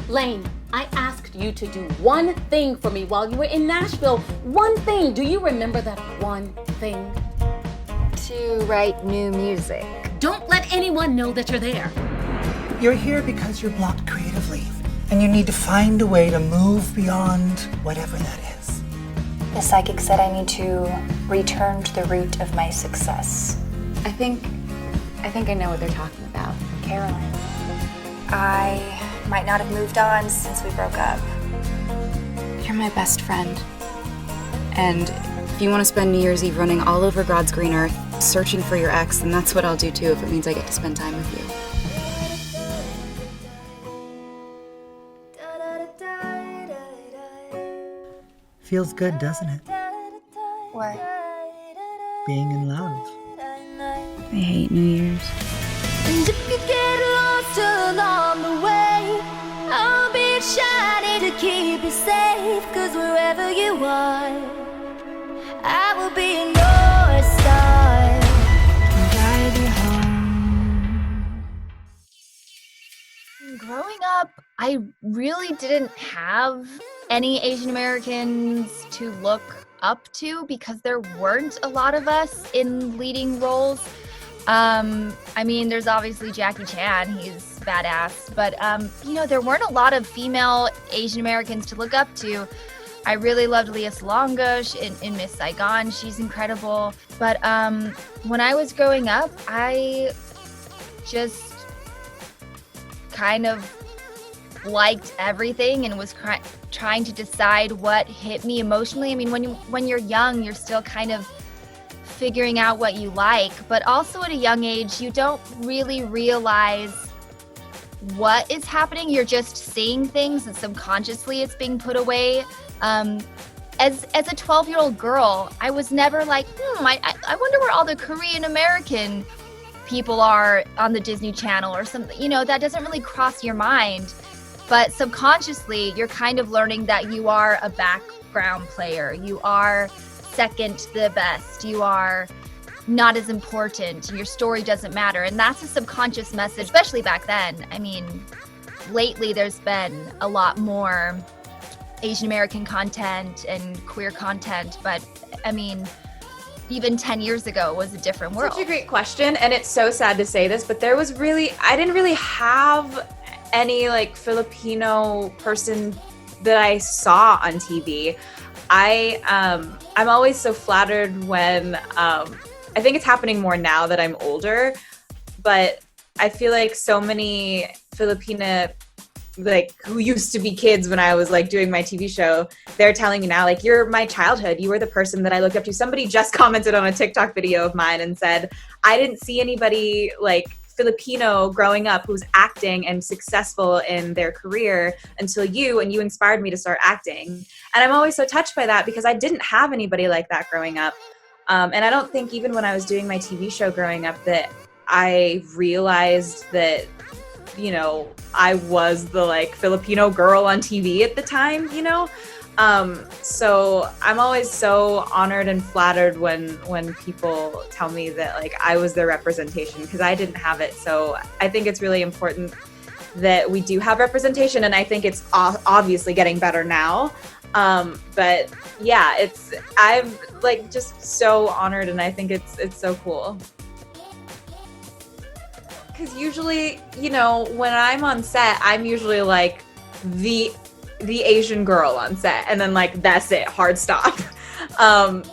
Layne, I asked you to do one thing for me while you were in Nashville. One thing. Do you remember that one thing? To write new music. Don't let anyone know that you're there. You're here because you're blocked creatively, and you need to find a way to move beyond whatever that is. The psychic said I need to return to the root of my success. I think I know what they're talking about. Caroline. I might not have moved on since we broke up. You're my best friend. And if you want to spend New Year's Eve running all over God's green earth, searching for your ex, then that's what I'll do too if it means I get to spend time with you. Feels good, doesn't it? What? Being in love. I hate New Year's. And if you get lost along the way, I'll be shining to keep you safe. Cause wherever you are, I will be your North Star and guide you home. Growing up, I really didn't have any Asian Americans to look up to because there weren't a lot of us in leading roles. I mean, there's obviously Jackie Chan, he's badass, but there weren't a lot of female Asian Americans to look up to. I really loved Lea Salonga in Miss Saigon, she's incredible. But when I was growing up, I just kind of liked everything and was trying to decide what hit me emotionally. I mean, when you're young, you're still kind of figuring out what you like, but also at a young age, you don't really realize what is happening. You're just seeing things and subconsciously it's being put away. As a 12-year-old girl, I was never like, I wonder where all the Korean American people are on the Disney Channel or something. That doesn't really cross your mind. But subconsciously, you're kind of learning that you are a background player. You are second to the best. You are not as important. Your story doesn't matter. And that's a subconscious message, especially back then. I mean, lately there's been a lot more Asian American content and queer content. But I mean, even 10 years ago was a different world. Such a great question. And it's so sad to say this, but I didn't really have any like Filipino person that I saw on TV. I'm always so flattered when I think it's happening more now that I'm older, but I feel like so many Filipina like who used to be kids when I was like doing my TV show, they're telling me now like, you're my childhood, you were the person that I looked up to. Somebody just commented on a TikTok video of mine and said, I didn't see anybody like Filipino growing up who's acting and successful in their career until you, and you inspired me to start acting. And I'm always so touched by that because I didn't have anybody like that growing up. And I don't think even when I was doing my TV show growing up that I realized that, I was the like Filipino girl on TV at the time, So I'm always so honored and flattered when people tell me that like I was their representation because I didn't have it. So I think it's really important that we do have representation, and I think it's obviously getting better now. But yeah, I'm like just so honored, and I think it's so cool. Because usually, when I'm on set, I'm usually like the Asian girl on set, and then like that's it, hard stop.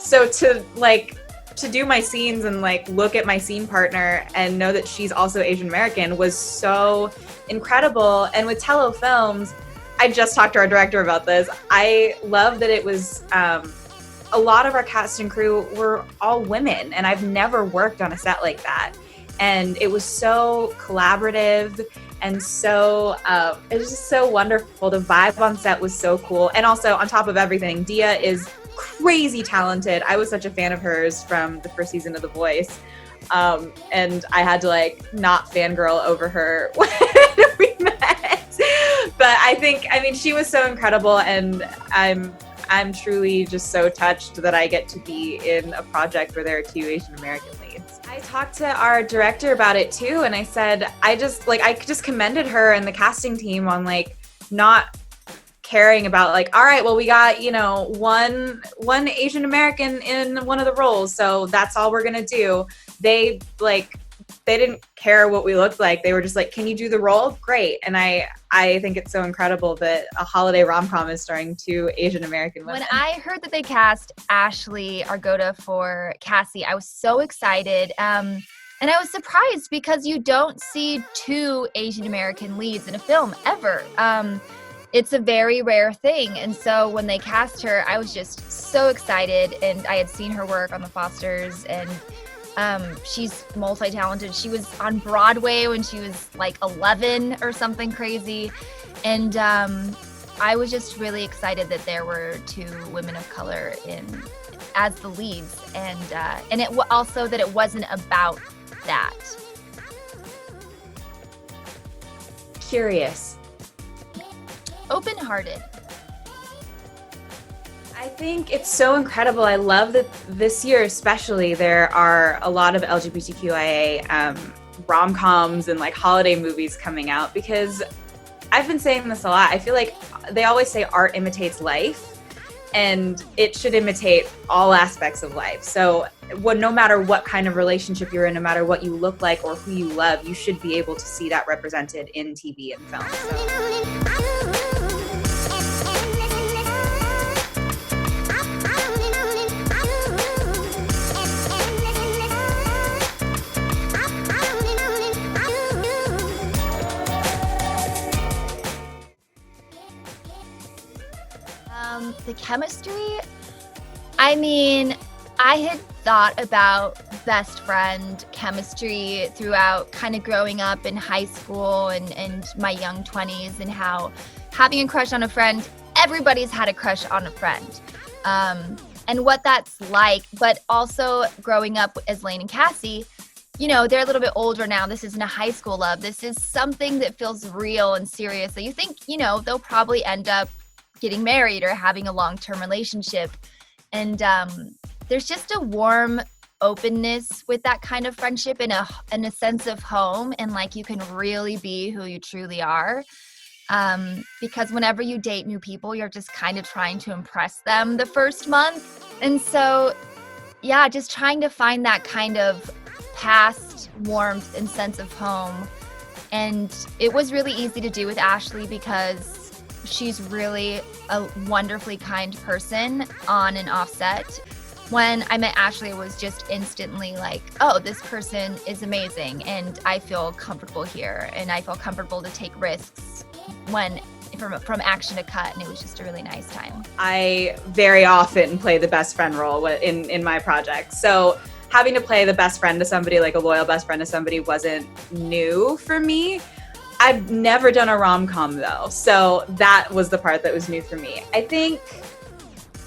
So to do my scenes and like look at my scene partner and know that she's also Asian American was so incredible. And with Tello Films, I just talked to our director about this. I love that it was a lot of our cast and crew were all women, and I've never worked on a set like that. And it was so collaborative and so, it was just so wonderful. The vibe on set was so cool. And also on top of everything, Dia is crazy talented. I was such a fan of hers from the first season of The Voice. And I had to like not fangirl over her when we met. But I mean, she was so incredible, and I'm truly just so touched that I get to be in a project where there are two Asian American leads. I talked to our director about it too, and I said, I just commended her and the casting team on like not caring about like, all right, well, we got, you know, one Asian American in one of the roles, so that's all we're gonna do. They didn't care what we looked like. They were just like, can you do the role? Great. And I think it's so incredible that a holiday rom-com is starring 2 Asian American women. When I heard that they cast Ashley Argota for Cassie, I was so excited. And I was surprised because you don't see 2 Asian American leads in a film ever. It's a very rare thing. And so when they cast her, I was just so excited. And I had seen her work on The Fosters, and she's multi-talented. She was on Broadway when she was like 11 or something crazy. And I was just really excited that there were 2 women of color as the leads. And it also that it wasn't about that. Curious. Open-hearted. I think it's so incredible. I love that this year especially there are a lot of LGBTQIA rom-coms and like holiday movies coming out, because I've been saying this a lot. I feel like they always say art imitates life, and it should imitate all aspects of life. So no matter what kind of relationship you're in, no matter what you look like or who you love, you should be able to see that represented in TV and film. So. The chemistry, I mean, I had thought about best friend chemistry throughout kind of growing up in high school and my young 20s, and how having a crush on a friend, everybody's had a crush on a friend, and what that's like. But also growing up as Layne and Cassie, you know, they're a little bit older now. This isn't a high school love. This is something that feels real and serious, that you think, you know, they'll probably end up getting married or having a long-term relationship. And there's just a warm openness with that kind of friendship, and a sense of home, and like you can really be who you truly are. Because whenever you date new people, you're just kind of trying to impress them the first month. And so, yeah, just trying to find that kind of past warmth and sense of home. And it was really easy to do with Ashley because she's really a wonderfully kind person on and off set. When I met Ashley, it was just instantly like, oh, this person is amazing, and I feel comfortable here, and I feel comfortable to take risks from action to cut, and it was just a really nice time. I very often play the best friend role in my projects. So having to play the best friend to somebody, like a loyal best friend to somebody, wasn't new for me. I've never done a rom-com though, so that was the part that was new for me.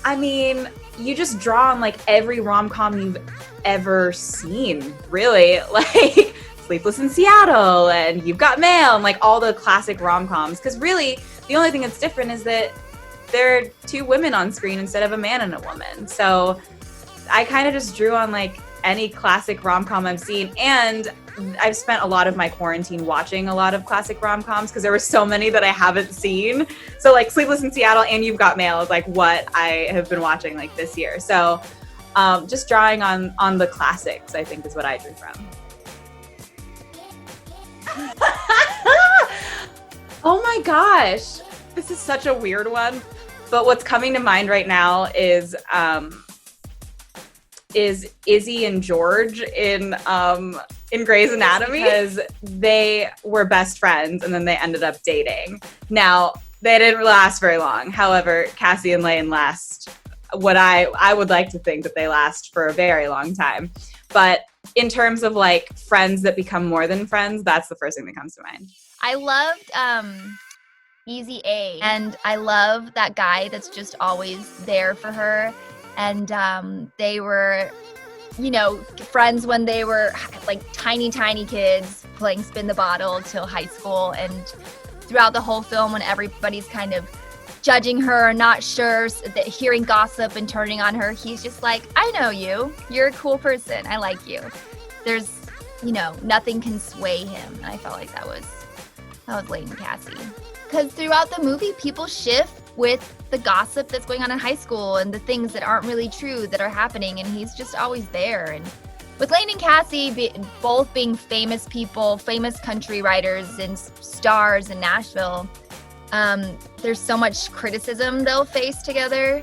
I mean, you just draw on like every rom-com you've ever seen, really. Like Sleepless in Seattle and You've Got Mail and like all the classic rom-coms. Because really, the only thing that's different is that there are 2 women on screen instead of a man and a woman. So I kind of just drew on like any classic rom-com I've seen, and I've spent a lot of my quarantine watching a lot of classic rom-coms because there were so many that I haven't seen. So like Sleepless in Seattle and You've Got Mail is like what I have been watching like this year. So just drawing on the classics, I think, is what I drew from. Oh my gosh, this is such a weird one. But what's coming to mind right now is Izzy and George in Grey's Anatomy, because they were best friends and then they ended up dating. Now, they didn't last very long. However, Cassie and Layne last what I would like to think that they last for a very long time. But in terms of like friends that become more than friends, that's the first thing that comes to mind. I loved Easy A, and I love that guy that's just always there for her. And they were, you know, friends when they were like tiny kids playing spin the bottle till high school. And throughout the whole film, when everybody's kind of judging her, not sure, hearing gossip and turning on her, he's just like, I know you. You're a cool person. I like you. There's, you know, nothing can sway him. And I felt like that was That was Layne and Cassie. Because throughout the movie, people shift with the gossip that's going on in high school and the things that aren't really true that are happening, and he's just always there. And with Layne and Cassie both being famous people, famous country writers and stars in Nashville, there's so much criticism they'll face together.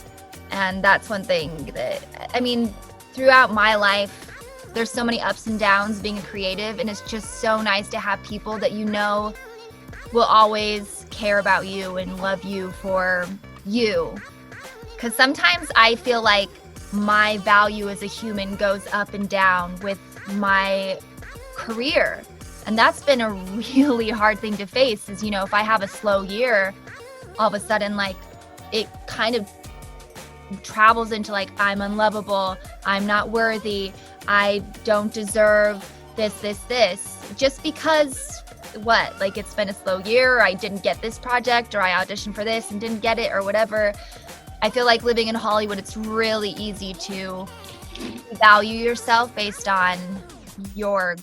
And that's one thing that, I mean, throughout my life, there's so many ups and downs being a creative, and it's just so nice to have people that you know will always care about you and love you for you. Because sometimes I feel like my value as a human goes up and down with my career. And that's been a really hard thing to face is, you know, if I have a slow year, all of a sudden, like, it kind of travels into like, I'm unlovable, I'm not worthy, I don't deserve this. Just because what? Like, it's been a slow year, or I didn't get this project, or I auditioned for this and didn't get it, or whatever. I feel like living in Hollywood, it's really easy to value yourself based on your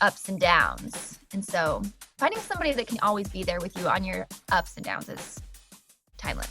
ups and downs. And so finding somebody that can always be there with you on your ups and downs is timeless.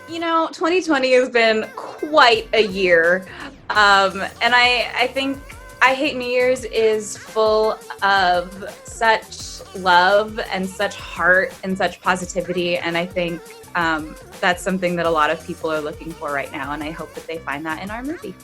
You know, 2020 has been quite a year. And I think I Hate New Year's is full of such love and such heart and such positivity. And I think that's something that a lot of people are looking for right now. And I hope that they find that in our movie.